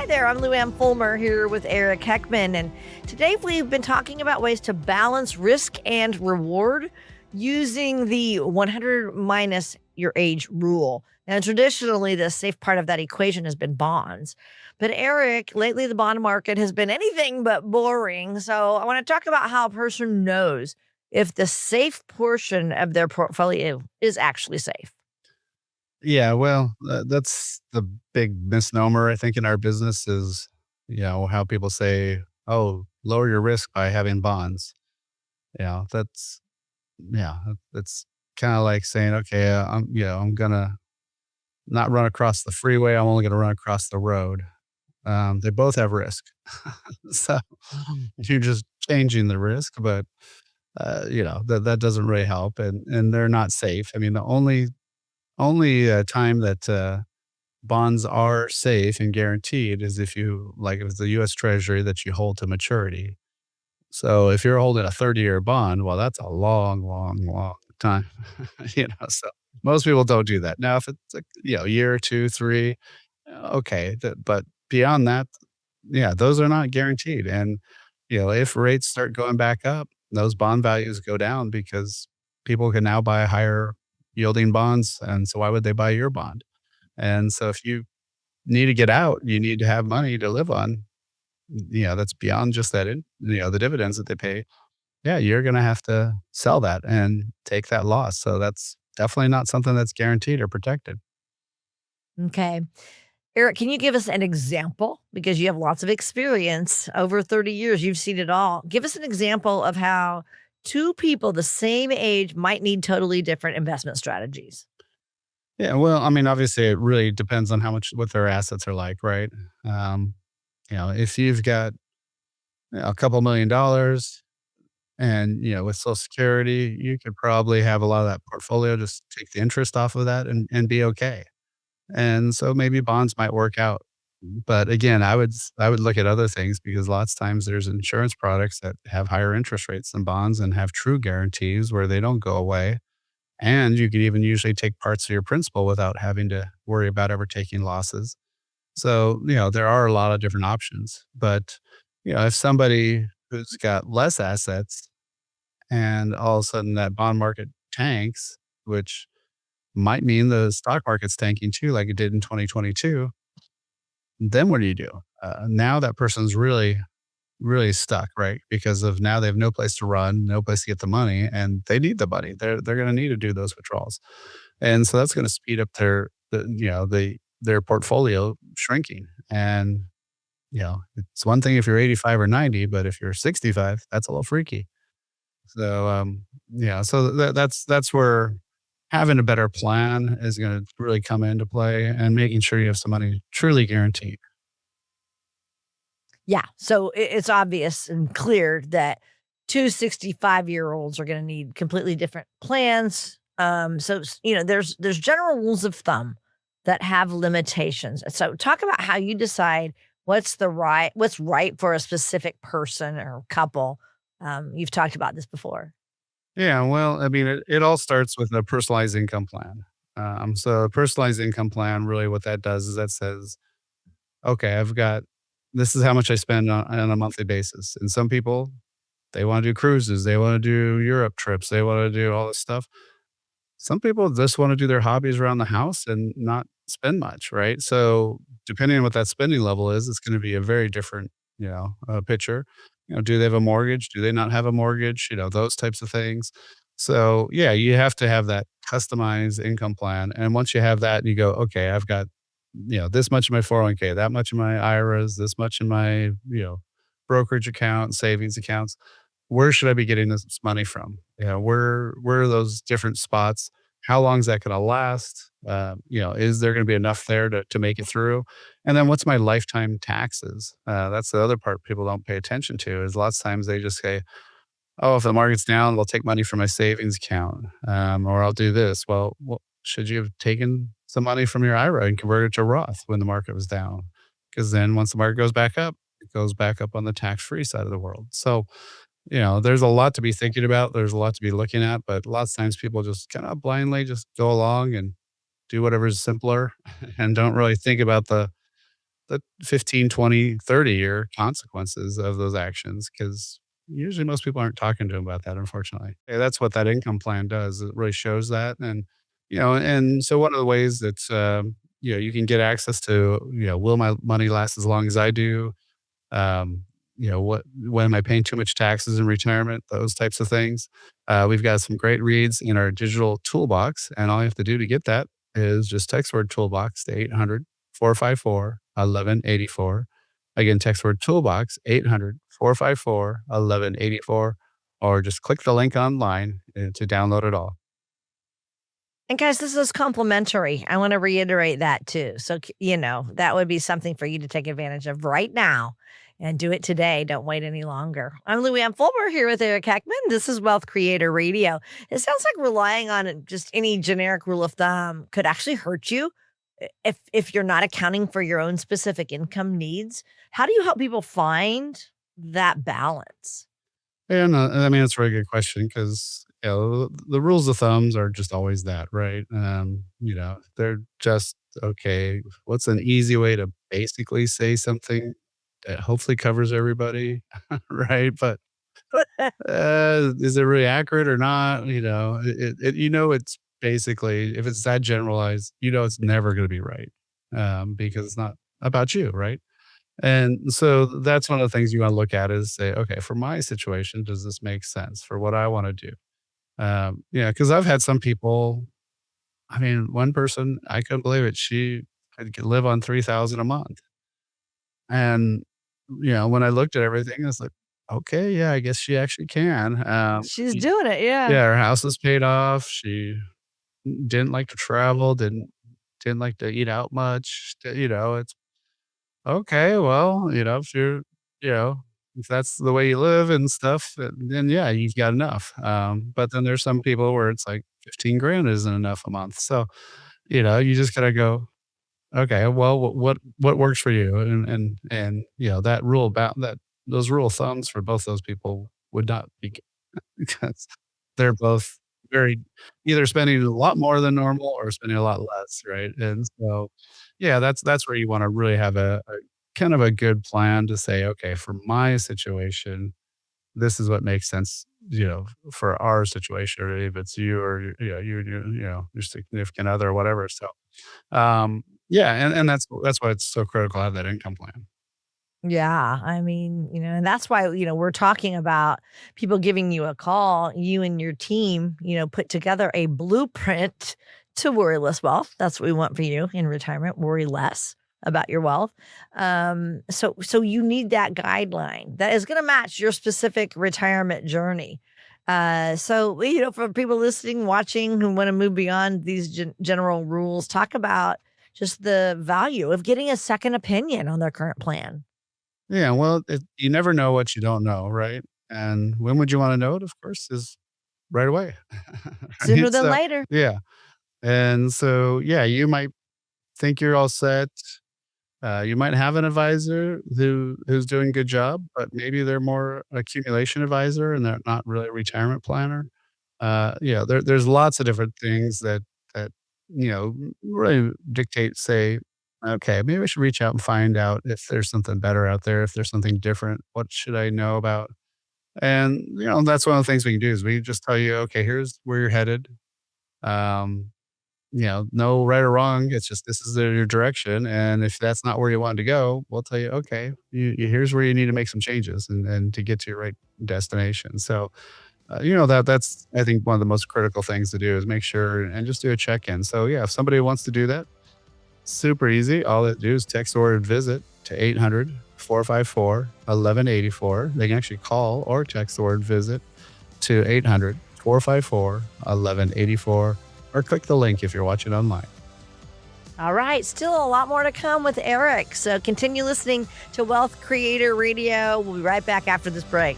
Hi there, I'm Louann Fulmer here with Eric Heckman, and today we've been talking about ways to balance risk and reward using the 100 minus your age rule. Now, traditionally, the safe part of that equation has been bonds. But Eric, lately the bond market has been anything but boring. So I want to talk about how a person knows if the safe portion of their portfolio is actually safe. Yeah, well, that's the big misnomer I think in our business is, how people say, "Oh, lower your risk by having bonds." That's that's kinda like saying, "Okay, I'm gonna not run across the freeway, I'm only gonna run across the road." They both have risk. So, you're just changing the risk, but, that doesn't really help, and they're not safe. I mean, the only time that, bonds are safe and guaranteed is if it's the US Treasury that you hold to maturity. So if you're holding a 30-year bond, well, that's a long, long, long time, so most people don't do that. Now, if it's like, a year or 2, 3, okay, but beyond that, yeah, those are not guaranteed, and, if rates start going back up, those bond values go down because people can now buy higher yielding bonds, and so why would they buy your bond? And so if you need to get out, you need to have money to live on, that's beyond just the dividends that they pay. Yeah, you're gonna have to sell that and take that loss. So that's definitely not something that's guaranteed or protected. Okay. Eric, can you give us an example? Because you have lots of experience over 30 years, you've seen it all. Give us an example of how two people the same age might need totally different investment strategies. Yeah, well, I mean, obviously, it really depends on what their assets are like, right? Um, if you've got a couple $1,000,000 and, with Social Security, you could probably have a lot of that portfolio, just take the interest off of that and be okay. And so maybe bonds might work out. But again, I would look at other things because lots of times there's insurance products that have higher interest rates than bonds and have true guarantees where they don't go away. And you could even usually take parts of your principal without having to worry about ever taking losses. So, there are a lot of different options. But, if somebody who's got less assets and all of a sudden that bond market tanks, which might mean the stock market's tanking too, like it did in 2022, then what do you do? Now that person's really, really stuck, right? Because of now they have no place to run, no place to get the money, and they need the money. They're going to need to do those withdrawals, and so that's going to speed up their portfolio shrinking. And it's one thing if you're 85 or 90, but if you're 65, that's a little freaky. So so that's where having a better plan is going to really come into play, and making sure you have some money truly guaranteed. Yeah. So it's obvious and clear that two 65-year-olds are going to need completely different plans. There's general rules of thumb that have limitations. So talk about how you decide what's right for a specific person or couple. You've talked about this before. Yeah, well, I mean, it all starts with a personalized income plan. So a personalized income plan, really what that does is that says, okay, this is how much I spend on a monthly basis. And some people, they want to do cruises, they want to do Europe trips, they want to do all this stuff. Some people just want to do their hobbies around the house and not spend much, right? So depending on what that spending level is, it's going to be a very different, picture. Do they have a mortgage? Do they not have a mortgage? Those types of things. So yeah, you have to have that customized income plan. And once you have that, you go, okay, I've got, this much in my 401k, that much in my IRAs, this much in my, brokerage account, savings accounts. Where should I be getting this money from? Where are those different spots? How long is that going to last? Is there going to be enough there to make it through? And then what's my lifetime taxes? That's the other part people don't pay attention to is lots of times they just say, oh, if the market's down, we'll take money from my savings account, or I'll do this. Well, should you have taken some money from your IRA and converted to Roth when the market was down? Because then once the market goes back up, it goes back up on the tax-free side of the world. So there's a lot to be thinking about. There's a lot to be looking at, but lots of times people just kind of blindly just go along and do whatever's simpler and don't really think about the 15, 20, 30-year consequences of those actions because usually most people aren't talking to them about that, unfortunately. Yeah, that's what that income plan does. It really shows that. And so one of the ways that, you can get access to, will my money last as long as I do? um, when am I paying too much taxes in retirement? Those types of things. We've got some great reads in our digital toolbox, and all you have to do to get that is just text word toolbox to 800-454-1184. Again, text word toolbox 800-454-1184, or just click the link online to download it all. And guys, this is complimentary. I want to reiterate that too. So, that would be something for you to take advantage of right now and do it today. Don't wait any longer. I'm Louann Fulmer here with Eric Heckman. This is Wealth Creator Radio. It sounds like relying on just any generic rule of thumb could actually hurt you if you're not accounting for your own specific income needs. How do you help people find that balance? And I mean, it's a very good question because the rules of thumbs are just always that, right? They're just okay. What's an easy way to basically say something that hopefully covers everybody, right? But is it really accurate or not? It's basically if it's that generalized, it's never going to be right because it's not about you, right? And so that's one of the things you want to look at is say, okay, for my situation, does this make sense for what I want to do? Because I've had some people. I mean, one person I couldn't believe it. She could live on 3,000 a month, and when I looked at everything, I was like, okay, yeah, I guess she actually can. She's doing it. Yeah. Yeah, her house is paid off. She didn't like to travel. Didn't like to eat out much. It's okay, well, you know, if that's the way you live and stuff, then yeah, you've got enough. But then there's some people where it's like 15 grand isn't enough a month. So, you just gotta go, okay, well, what works for you? And that rule about that, those rule of thumbs for both those people would not be because they're both very either spending a lot more than normal or spending a lot less, right? And so, yeah, that's where you wanna really have a kind of a good plan to say, "Okay, for my situation, this is what makes sense, for our situation," or if it's you or your significant other or whatever. So, yeah, and that's why it's so critical to have that income plan. Yeah, I mean, and that's why, we're talking about people giving you a call, you and your team, put together a blueprint to worry less wealth. That's what we want for you in retirement, worry less about your wealth. So you need that guideline that is going to match your specific retirement journey. So, for people listening, watching who want to move beyond these general rules, talk about just the value of getting a second opinion on their current plan. Yeah, well, you never know what you don't know, right? And when would you wanna know it? Of course, is right away. Sooner It's, than later. yeah, and so, yeah, you might think you're all set. You might have an advisor who's doing a good job, but maybe they're more accumulation advisor and they're not really a retirement planner. There's lots of different things that, really dictate, say, "Okay, maybe I should reach out and find out if there's something better out there, if there's something different. What should I know about?" And, that's one of the things we can do is we just tell you, "Okay, here's where you're headed." Um, no right or wrong. It's just this is your direction, and if that's not where you want to go, we'll tell you, okay, here's where you need to make some changes and to get to your right destination. So, that's I think one of the most critical things to do is make sure and just do a check in. So yeah, if somebody wants to do that, super easy. All they do is text the word visit to 800-454-1184. They can actually call or text the word visit to 800-454-1184, or click the link if you're watching online. All right, still a lot more to come with Eric. So continue listening to Wealth Creator Radio. We'll be right back after this break.